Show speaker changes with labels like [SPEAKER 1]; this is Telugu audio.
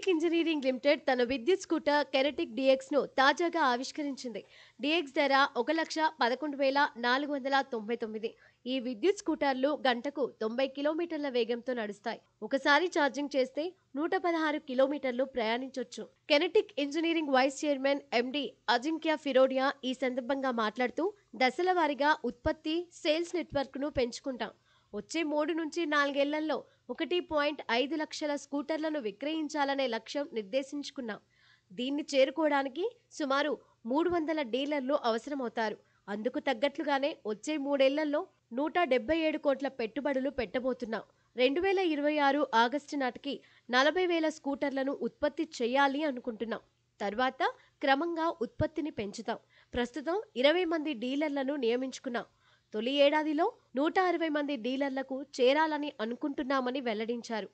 [SPEAKER 1] కెనెటిక్ ఇంజనీరింగ్ లిమిటెడ్ తన విద్యుత్ స్కూటర్ కెనెటిక్ డిఎక్స్ ను తాజాగా ఆవిష్కరించింది. డిఎక్స్ ధర 1,11,499. ఈ విద్యుత్ స్కూటర్లు గంటకు 90 కిలోమీటర్ల వేగంతో నడుస్తాయి. ఒకసారి ఛార్జింగ్ చేస్తే 116 కిలోమీటర్లు ప్రయాణించొచ్చు. Kinetic Engineering vice chairman MD Ajinkya Firodia ఈ సందర్భంగా మాట్లాడుతూ, దశల వారీగా ఉత్పత్తి, సేల్స్ నెట్వర్క్ ను పెంచుకుంటాం. వచ్చే 3 నుంచి 4 ఏళ్లలో 1.5 లక్షల స్కూటర్లను విక్రయించాలనే లక్ష్యం నిర్దేశించుకున్నాం. దీన్ని చేరుకోవడానికి సుమారు 300 డీలర్లు అవసరమవుతారు. అందుకు తగ్గట్లుగానే వచ్చే 3 ఏళ్లలో 177 కోట్ల పెట్టుబడులు పెట్టబోతున్నాం. 2026 ఆగస్టు నాటికి 40,000 స్కూటర్లను ఉత్పత్తి చేయాలి అనుకుంటున్నాం. తర్వాత క్రమంగా ఉత్పత్తిని పెంచుతాం. ప్రస్తుతం 20 మంది డీలర్లను నియమించుకున్నాం. తొలి ఏడాదిలో 160 మంది డీలర్లకు చేరాలని అనుకుంటున్నామని వెల్లడించారు.